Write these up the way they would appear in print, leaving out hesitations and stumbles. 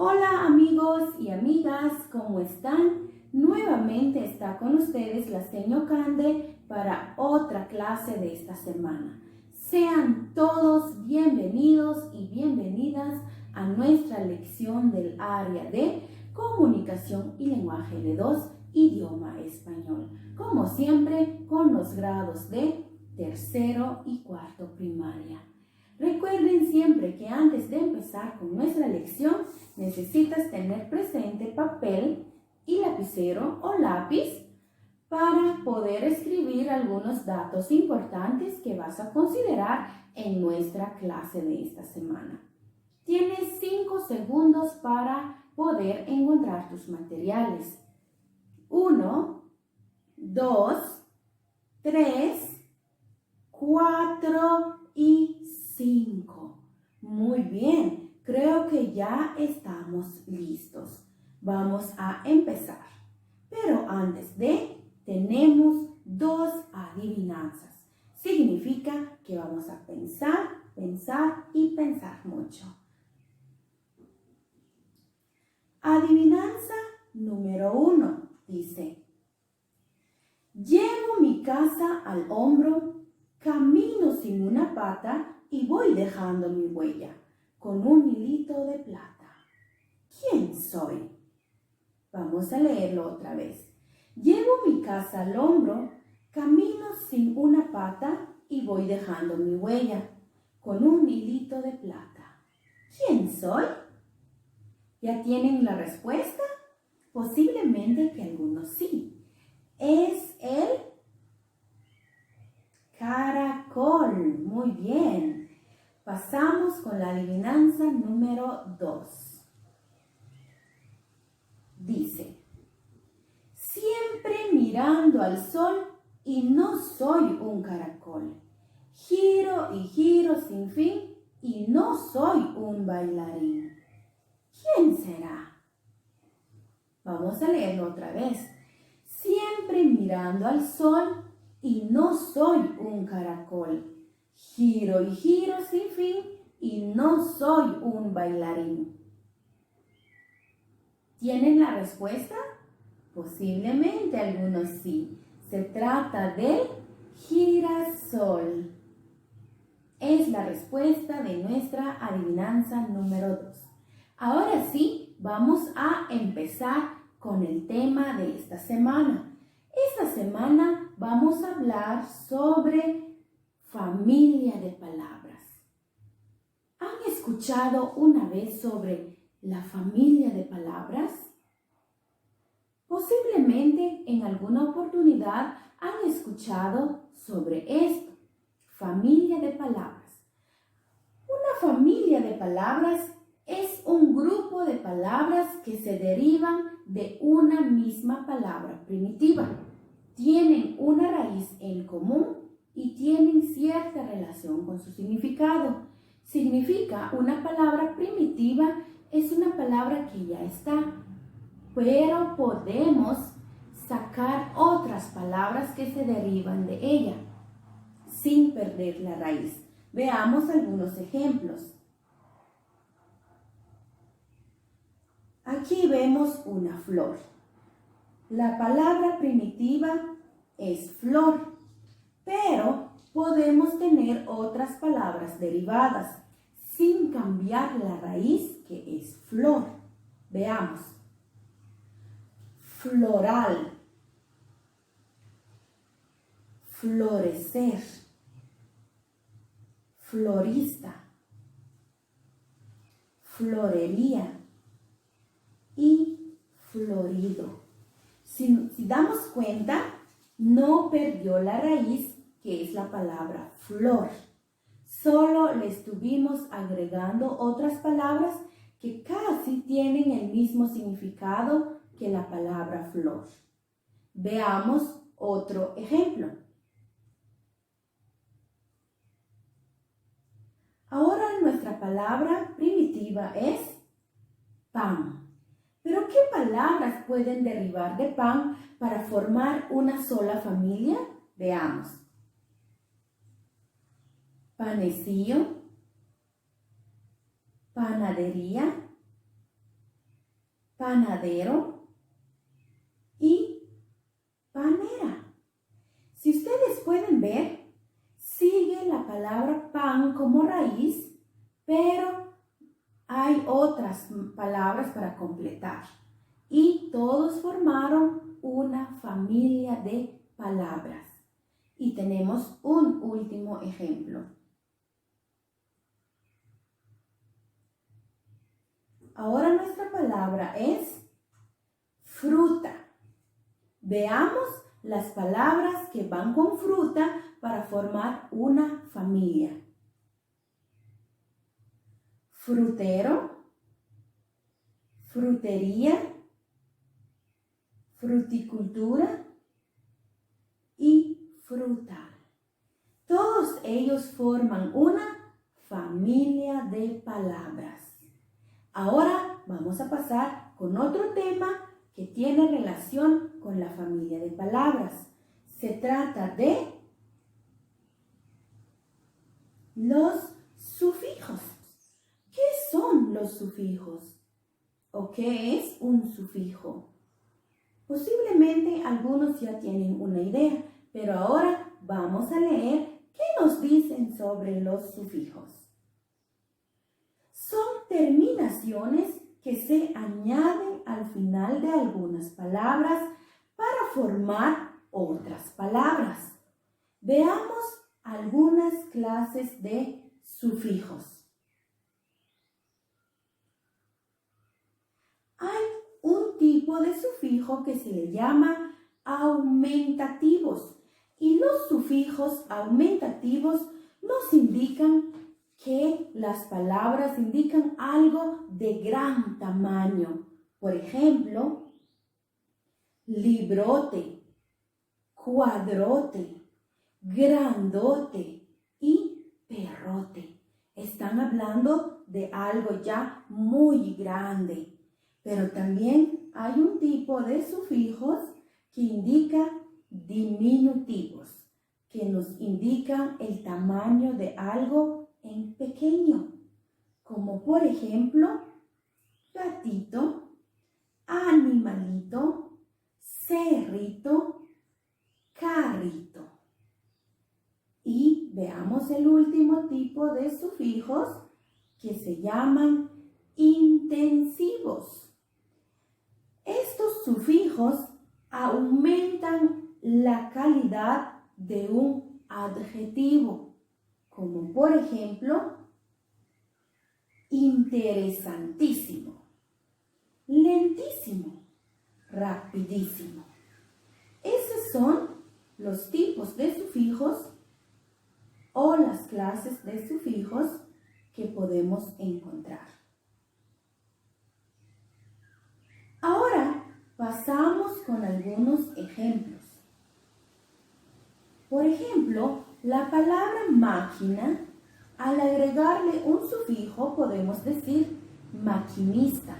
Hola amigos y amigas, ¿cómo están? Nuevamente está con ustedes la señor Cande para otra clase de esta semana. Sean todos bienvenidos y bienvenidas a nuestra lección del área de Comunicación y Lenguaje L2, idioma español. Como siempre, con los grados de tercero y cuarto primaria. Recuerden siempre que antes de empezar con nuestra lección, necesitas tener presente papel y lapicero o lápiz para poder escribir algunos datos importantes que vas a considerar en nuestra clase de esta semana. Tienes 5 segundos para poder encontrar tus materiales. 1, 2, 3, 4 y 5. Muy bien, creo que ya estamos listos. Vamos a empezar. Pero antes de, tenemos 2 adivinanzas. Significa que vamos a pensar y pensar mucho. Adivinanza número 1 dice: llevo mi casa al hombro, camino sin una pata y voy dejando mi huella con un hilito de plata. ¿Quién soy? Vamos a leerlo otra vez. Llevo mi casa al hombro, camino sin una pata y voy dejando mi huella con un hilito de plata. ¿Quién soy? ¿Ya tienen la respuesta? Posiblemente que algunos sí. Es el caracol. Muy bien. Pasamos con la adivinanza número 2. Dice: siempre mirando al sol y no soy un caracol. Giro y giro sin fin y no soy un bailarín. ¿Quién será? Vamos a leerlo otra vez. Siempre mirando al sol y no soy un caracol. Giro y giro sin fin y no soy un bailarín. ¿Tienen la respuesta? Posiblemente algunos sí. Se trata del girasol. Es la respuesta de nuestra adivinanza número 2. Ahora sí, vamos a empezar con el tema de esta semana. Esta semana vamos a hablar sobre familia de palabras. ¿Han escuchado una vez sobre la familia de palabras? Posiblemente en alguna oportunidad han escuchado sobre esto, familia de palabras. Una familia de palabras es un grupo de palabras que se derivan de una misma palabra primitiva. Tienen una raíz en común y tienen cierta relación con su significado. Significa una palabra primitiva es una palabra que ya está, pero podemos sacar otras palabras que se derivan de ella sin perder la raíz. Veamos algunos ejemplos. Aquí vemos una flor. La palabra primitiva es flor, pero podemos tener otras palabras derivadas sin cambiar la raíz que es flor. Veamos. Floral, florecer, florista, florería y florido. Si damos cuenta, no perdió la raíz que es la palabra flor. Solo le estuvimos agregando otras palabras que casi tienen el mismo significado que la palabra flor. Veamos otro ejemplo. Ahora nuestra palabra primitiva es pan. ¿Pero qué palabras pueden derivar de pan para formar una sola familia? Veamos. Panecillo, panadería, panadero y panera. Si ustedes pueden ver, sigue la palabra pan como raíz, pero hay otras palabras para completar. Y todos formaron una familia de palabras. Y tenemos un último ejemplo. Ahora nuestra palabra es fruta. Veamos las palabras que van con fruta para formar una familia. Frutero, frutería, fruticultura y frutal. Todos ellos forman una familia de palabras. Ahora vamos a pasar con otro tema que tiene relación con la familia de palabras. Se trata de los sufijos. ¿Qué son los sufijos? ¿O qué es un sufijo? Posiblemente algunos ya tienen una idea, pero ahora vamos a leer qué nos dicen sobre los sufijos. Son terminaciones que se añaden al final de algunas palabras para formar otras palabras. Veamos algunas clases de sufijos. Hay un tipo de sufijo que se le llama aumentativos, y los sufijos aumentativos nos indican que las palabras indican algo de gran tamaño. Por ejemplo, librote, cuadrote, grandote y perrote. Están hablando de algo ya muy grande. Pero también hay un tipo de sufijos que indica diminutivos, que nos indican el tamaño de algo en pequeño, como por ejemplo, gatito, animalito, cerrito, carrito. Y veamos el último tipo de sufijos que se llaman intensivos. Estos sufijos aumentan la calidad de un adjetivo, como por ejemplo, interesantísimo, lentísimo, rapidísimo. Esos son los tipos de sufijos o las clases de sufijos que podemos encontrar. Ahora pasamos con algunos ejemplos. Por ejemplo, la palabra máquina, al agregarle un sufijo podemos decir maquinista.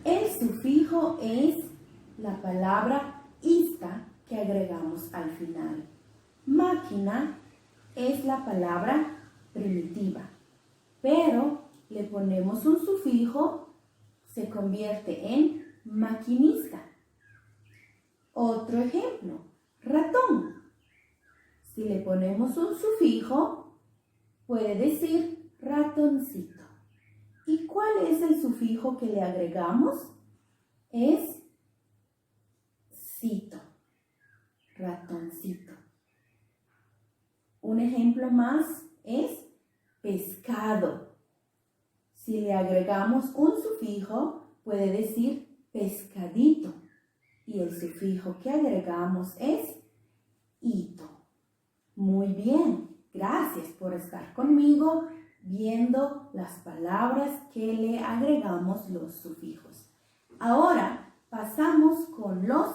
El sufijo es la palabra ista que agregamos al final. Máquina es la palabra primitiva, pero le ponemos un sufijo, se convierte en maquinista. Otro ejemplo, ratón. Si le ponemos un sufijo, puede decir ratoncito. ¿Y cuál es el sufijo que le agregamos? Es cito, ratoncito. Un ejemplo más es pescado. Si le agregamos un sufijo, puede decir pescadito. Y el sufijo que agregamos es ito. Muy bien, gracias por estar conmigo viendo las palabras que le agregamos los sufijos. Ahora pasamos con los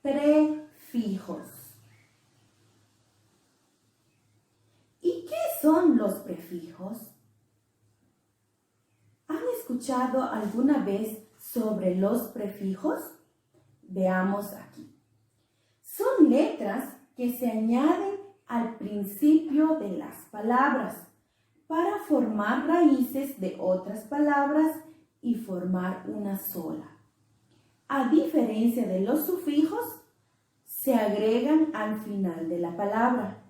prefijos. ¿Y qué son los prefijos? ¿Han escuchado alguna vez sobre los prefijos? Veamos aquí. Son letras que se añaden al principio de las palabras para formar raíces de otras palabras y formar una sola. A diferencia de los sufijos, se agregan al final de la palabra,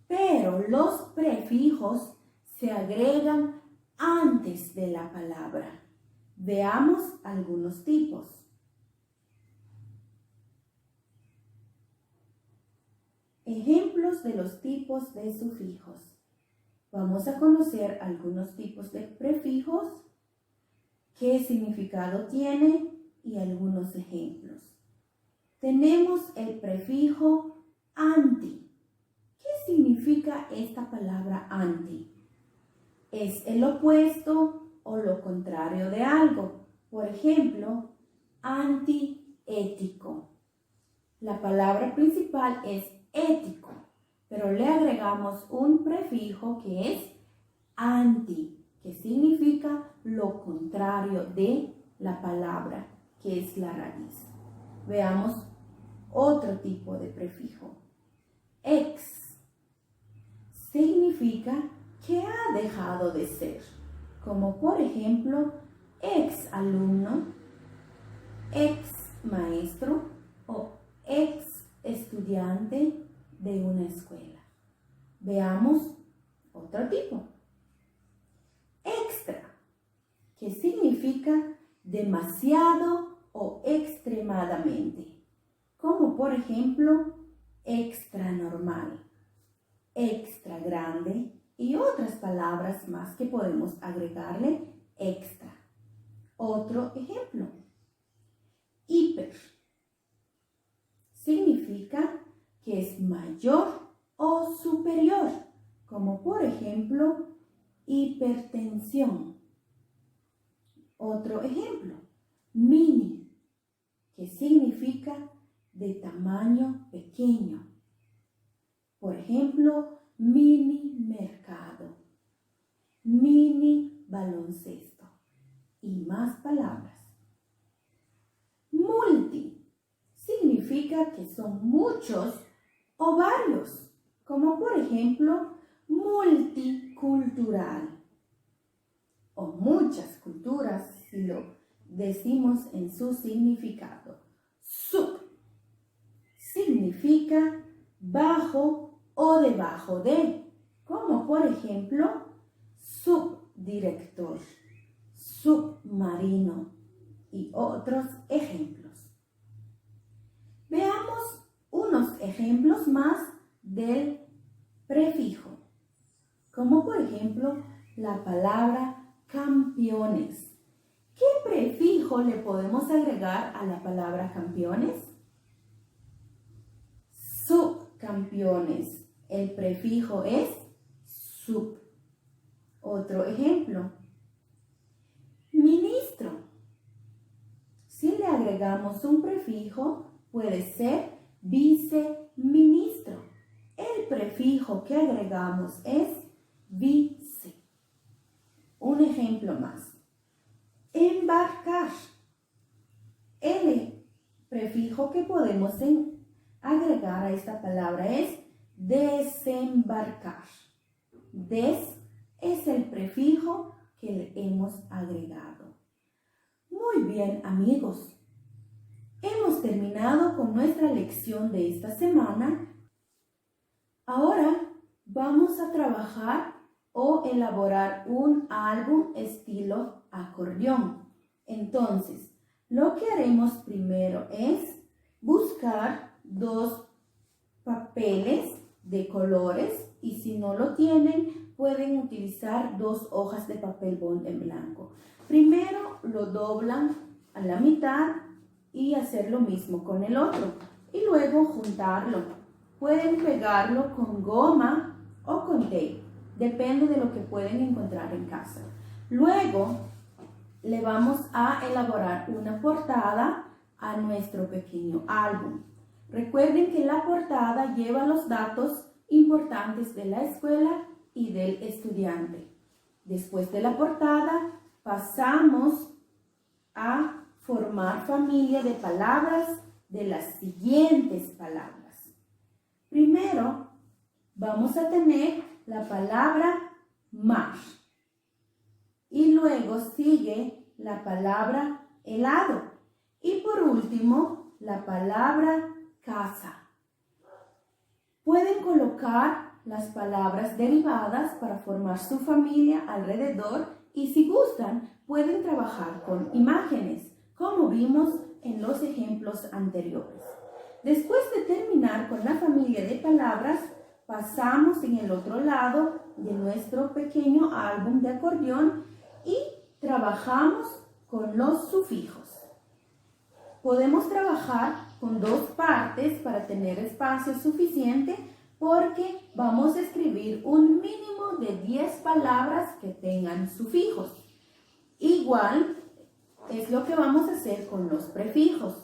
pero los prefijos se agregan antes de la palabra. Veamos algunos tipos. Ejemplos de los tipos de sufijos. Vamos a conocer algunos tipos de prefijos, qué significado tiene y algunos ejemplos. Tenemos el prefijo anti. ¿Qué significa esta palabra anti? Es el opuesto o lo contrario de algo. Por ejemplo, antiético. La palabra principal es ético, pero le agregamos un prefijo que es anti, que significa lo contrario de la palabra, que es la raíz. Veamos otro tipo de prefijo. Ex significa que ha dejado de ser, como por ejemplo, ex alumno, ex maestro o ex estudiante de una escuela. Veamos otro tipo. Extra, que significa demasiado o extremadamente, como por ejemplo, extra normal, extra grande y otras palabras más que podemos agregarle extra. Otro ejemplo, hiper, significa que es mayor o superior, como por ejemplo, hipertensión. Otro ejemplo, mini, que significa de tamaño pequeño. Por ejemplo, mini mercado, mini baloncesto y más palabras. Multi significa que son muchos o varios, como por ejemplo, multicultural o muchas culturas si lo decimos en su significado. Sub significa bajo o debajo de, como por ejemplo, subdirector, submarino y otros ejemplos. Veamos unos ejemplos más del prefijo, como por ejemplo la palabra campeones. ¿Qué prefijo le podemos agregar a la palabra campeones? Subcampeones. El prefijo es sub. Otro ejemplo. Ministro. Si le agregamos un prefijo, puede ser viceministro. El prefijo que agregamos es vice. Un ejemplo más. Embarcar. El prefijo que podemos agregar a esta palabra es desembarcar. Des es el prefijo que le hemos agregado. Muy bien, amigos. Hemos terminado con nuestra lección de esta semana. Ahora vamos a trabajar o elaborar un álbum estilo acordeón. Entonces, lo que haremos primero es buscar 2 papeles de colores y si no lo tienen, pueden utilizar 2 hojas de papel bond en blanco. Primero lo doblan a la mitad y hacer lo mismo con el otro y luego juntarlo. Pueden pegarlo con goma o con tape, depende de lo que pueden encontrar en casa. Luego le vamos a elaborar una portada a nuestro pequeño álbum. Recuerden que la portada lleva los datos importantes de la escuela y del estudiante. Después de la portada, pasamos a formar familia de palabras de las siguientes palabras. Primero, vamos a tener la palabra mar y luego sigue la palabra helado. Y por último, la palabra casa. Pueden colocar las palabras derivadas para formar su familia alrededor y si gustan, pueden trabajar con imágenes, como vimos en los ejemplos anteriores. Después de terminar con la familia de palabras, pasamos en el otro lado de nuestro pequeño álbum de acordeón y trabajamos con los sufijos. Podemos trabajar con dos partes para tener espacio suficiente porque vamos a escribir un mínimo de 10 palabras que tengan sufijos. Igual es lo que vamos a hacer con los prefijos.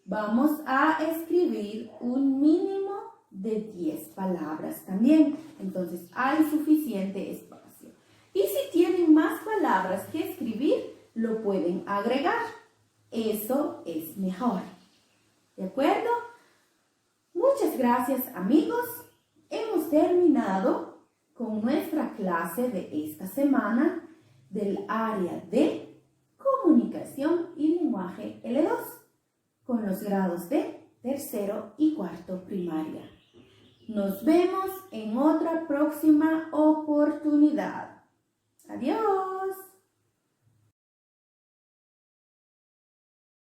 Vamos a escribir un mínimo de 10 palabras también. Entonces hay suficiente espacio. Y si tienen más palabras que escribir, lo pueden agregar. Eso es mejor. ¿De acuerdo? Muchas gracias, amigos. Hemos terminado con nuestra clase de esta semana del área de comunicación y lenguaje L2 con los grados de tercero y cuarto primaria. Nos vemos en otra próxima oportunidad. Adiós.